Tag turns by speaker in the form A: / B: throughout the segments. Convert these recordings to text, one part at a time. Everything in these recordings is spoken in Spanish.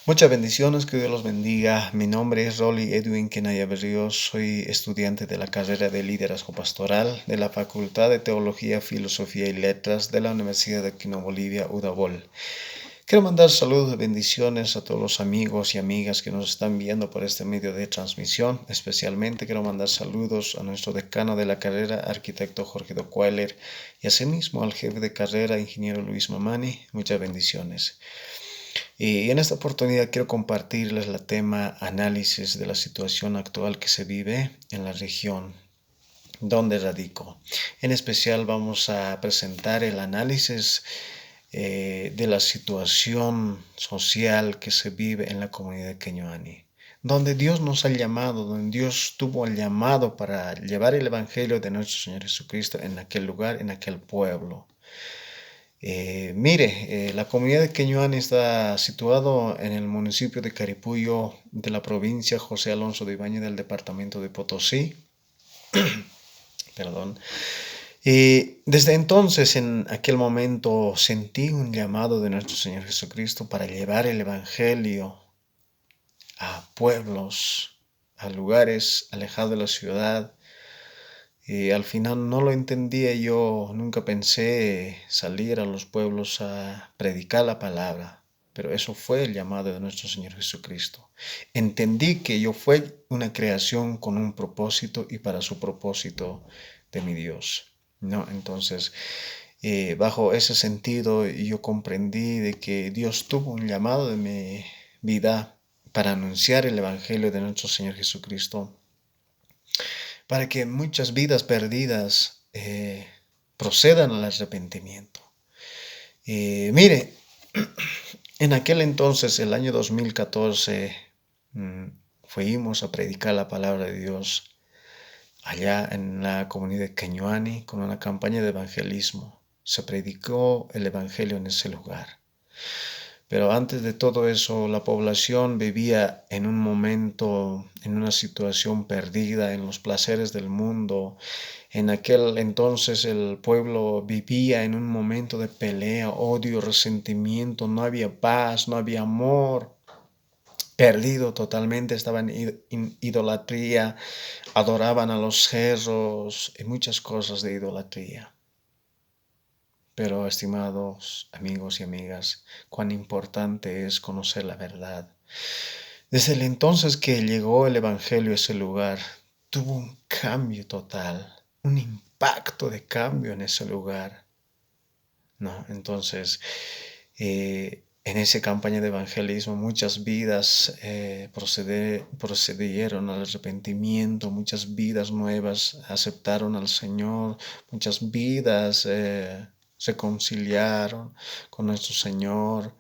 A: Muchas bendiciones, que Dios los bendiga. Mi nombre es Rolly Edwin Kenaya Berríos, soy estudiante de la carrera de Liderazgo Pastoral de la Facultad de Teología, Filosofía y Letras de la Universidad de Quino Bolivia, UDABOL. Quiero mandar saludos y bendiciones a todos los amigos y amigas que nos están viendo por este medio de transmisión. Especialmente quiero mandar saludos a nuestro decano de la carrera, arquitecto Jorge Dockweiler, y asimismo al jefe de carrera, ingeniero Luis Mamani. Muchas bendiciones. Y en esta oportunidad quiero compartirles el tema análisis de la situación actual que se vive en la región donde radico. En especial vamos a presentar el análisis de la situación social que se vive en la comunidad de Queñuani, donde Dios nos ha llamado, donde Dios tuvo el llamado para llevar el Evangelio de nuestro Señor Jesucristo en aquel lugar, en aquel pueblo. La comunidad de Queñuani está situado en el municipio de Caripuyo de la provincia José Alonso de Ibañez del departamento de Potosí. Perdón. Y desde entonces, en aquel momento, sentí un llamado de nuestro Señor Jesucristo para llevar el Evangelio a pueblos, a lugares alejados de la ciudad. Y al final no lo entendía yo, nunca pensé salir a los pueblos a predicar la palabra, pero eso fue el llamado de nuestro Señor Jesucristo. Entendí que yo fui una creación con un propósito y para su propósito de mi Dios, ¿no? Entonces, bajo ese sentido, yo comprendí de que Dios tuvo un llamado de mi vida para anunciar el Evangelio de nuestro Señor Jesucristo, para que muchas vidas perdidas procedan al arrepentimiento. Mire, en aquel entonces, el año 2014, fuimos a predicar la palabra de Dios allá en la comunidad de Queñuani con una campaña de evangelismo. Se predicó el evangelio en ese lugar. Pero antes de todo eso, la población vivía en un momento, en una situación perdida, en los placeres del mundo. En aquel entonces el pueblo vivía en un momento de pelea, odio, resentimiento, no había paz, no había amor. Perdido totalmente, estaban en idolatría, adoraban a los cerros y muchas cosas de idolatría. Pero, estimados amigos y amigas, cuán importante es conocer la verdad. Desde el entonces que llegó el Evangelio a ese lugar, tuvo un cambio total, un impacto de cambio en ese lugar, ¿no? Entonces, en esa campaña de evangelismo muchas vidas procedieron al arrepentimiento, muchas vidas nuevas aceptaron al Señor, muchas vidas reconciliaron con nuestro Señor.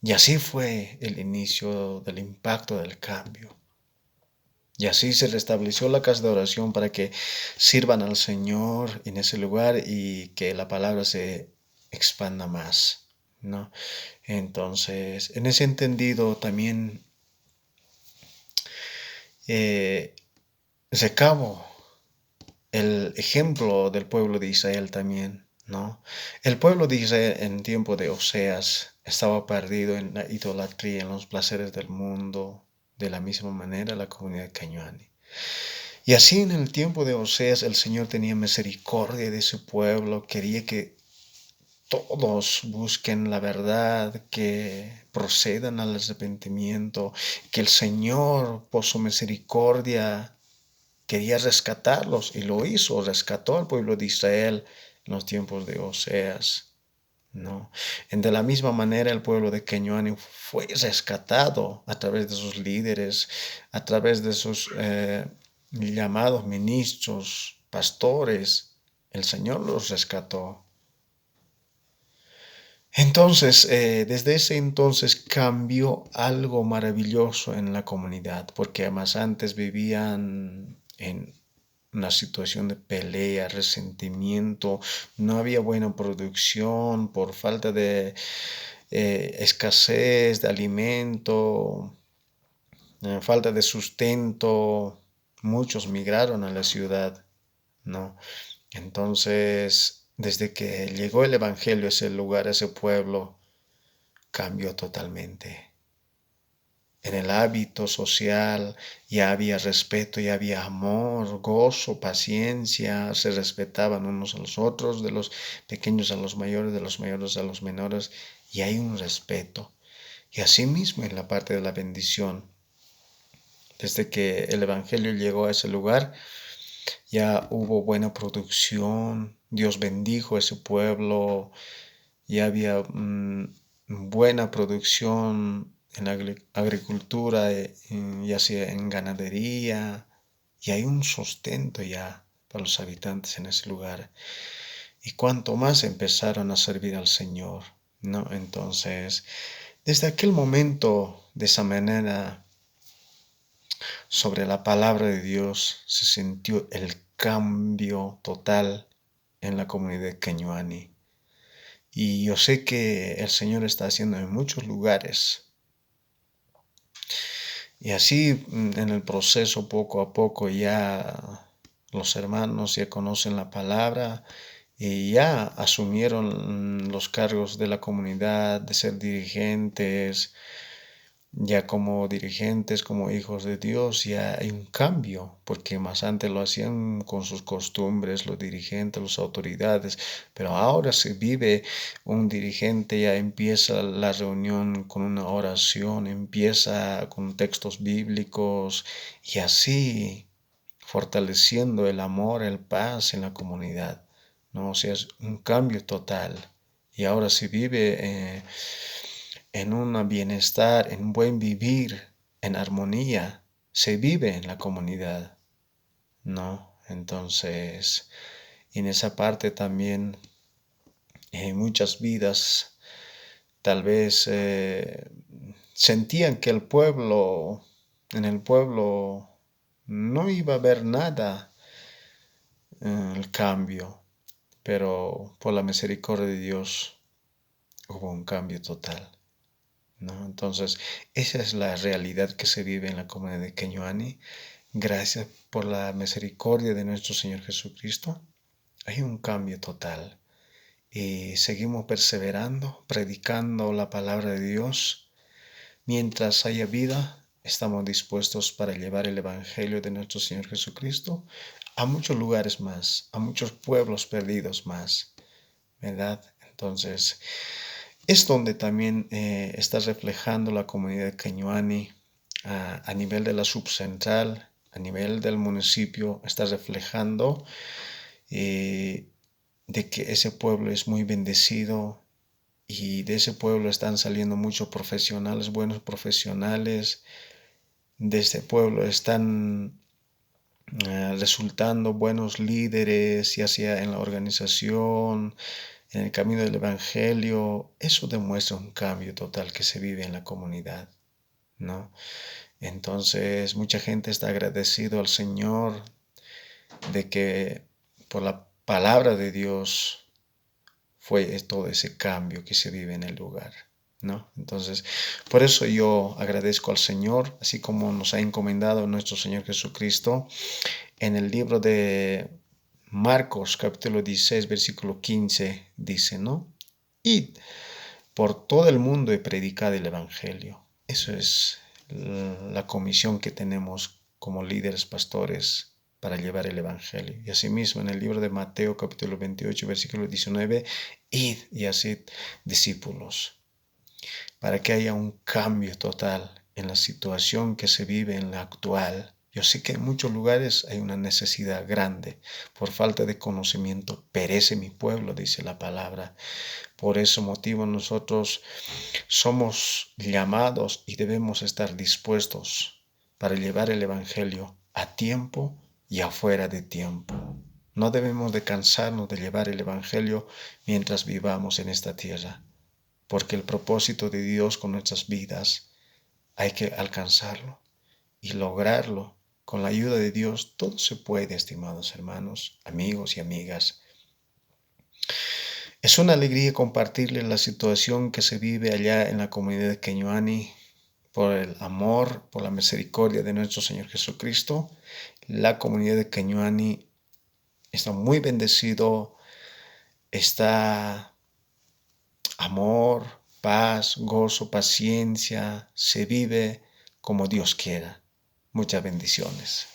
A: Y así fue el inicio del impacto del cambio. Y así se restableció la casa de oración para que sirvan al Señor en ese lugar y que la palabra se expanda más, ¿no? Entonces, en ese entendido también recabo el ejemplo del pueblo de Israel también, ¿no? El pueblo de Israel en tiempo de Oseas estaba perdido en la idolatría, en los placeres del mundo, de la misma manera la comunidad de Cañuani. Y así en el tiempo de Oseas el Señor tenía misericordia de su pueblo, quería que todos busquen la verdad, que procedan al arrepentimiento, que el Señor por su misericordia quería rescatarlos y lo hizo, rescató al pueblo de Israel en los tiempos de Oseas. No. De la misma manera el pueblo de Queñuani fue rescatado a través de sus líderes, a través de sus llamados ministros, pastores. El Señor los rescató. Entonces, desde ese entonces cambió algo maravilloso en la comunidad, porque además antes vivían en una situación de pelea, resentimiento, no había buena producción por falta de escasez de alimento, falta de sustento. Muchos migraron a la ciudad, ¿no? Entonces, desde que llegó el Evangelio a ese lugar, a ese pueblo, cambió totalmente. en el hábito social ya había respeto, ya había amor, gozo, paciencia, se respetaban unos a los otros, de los pequeños a los mayores, de los mayores a los menores, y hay un respeto. Y asimismo en la parte de la bendición, desde que el Evangelio llegó a ese lugar, ya hubo buena producción, Dios bendijo a ese pueblo, ya había buena producción en la agricultura, ya sea en ganadería, y hay un sustento ya para los habitantes en ese lugar. Y cuanto más empezaron a servir al Señor, ¿no? Entonces, desde aquel momento, de esa manera, sobre la palabra de Dios, se sintió el cambio total en la comunidad de Keñuani. Y yo sé que el Señor está haciendo en muchos lugares. Y así en el proceso, poco a poco, ya los hermanos ya conocen la palabra y ya asumieron los cargos de la comunidad, de ser dirigentes, ya como dirigentes, como hijos de Dios, ya hay un cambio, porque más antes lo hacían con sus costumbres, los dirigentes, las autoridades, pero ahora se vive un dirigente, ya empieza la reunión con una oración, empieza con textos bíblicos y así fortaleciendo el amor, el paz en la comunidad, ¿no? O sea, es un cambio total. Y ahora se vive en un bienestar, en un buen vivir, en armonía, se vive en la comunidad, ¿no? Entonces, en esa parte también muchas vidas tal vez sentían que en el pueblo, no iba a haber nada el cambio, pero por la misericordia de Dios hubo un cambio total, ¿no? Entonces, esa es la realidad que se vive en la comunidad de Keñuani. Gracias por la misericordia de nuestro Señor Jesucristo. Hay un cambio total y seguimos perseverando, predicando la palabra de Dios. Mientras haya vida, estamos dispuestos para llevar el Evangelio de nuestro Señor Jesucristo a muchos lugares más, a muchos pueblos perdidos más, ¿verdad? Entonces, es donde también está reflejando la comunidad de Keñuani a nivel de la subcentral, a nivel del municipio, está reflejando de que ese pueblo es muy bendecido y de ese pueblo están saliendo muchos profesionales, buenos profesionales. De este pueblo están resultando buenos líderes, ya sea en la organización, en el camino del Evangelio. Eso demuestra un cambio total que se vive en la comunidad, ¿no? Entonces, mucha gente está agradecido al Señor de que por la palabra de Dios fue todo ese cambio que se vive en el lugar, ¿no? Entonces, por eso yo agradezco al Señor, así como nos ha encomendado nuestro Señor Jesucristo en el libro de Marcos, capítulo 16, versículo 15, dice, ¿no? Id por todo el mundo y predicad el Evangelio. Eso es la comisión que tenemos como líderes pastores para llevar el Evangelio. Y asimismo en el libro de Mateo capítulo 28 versículo 19, id y haced discípulos, para que haya un cambio total en la situación que se vive en la actual. Yo sé que en muchos lugares hay una necesidad grande. Por falta de conocimiento perece mi pueblo, dice la palabra. Por ese motivo nosotros somos llamados y debemos estar dispuestos para llevar el Evangelio a tiempo y afuera de tiempo. No debemos de cansarnos de llevar el Evangelio mientras vivamos en esta tierra, porque el propósito de Dios con nuestras vidas hay que alcanzarlo y lograrlo. Con la ayuda de Dios todo se puede, estimados hermanos, amigos y amigas. Es una alegría compartirles la situación que se vive allá en la comunidad de Keñuani por el amor, por la misericordia de nuestro Señor Jesucristo. La comunidad de Keñuani está muy bendecido, está amor, paz, gozo, paciencia, se vive como Dios quiera. Muchas bendiciones.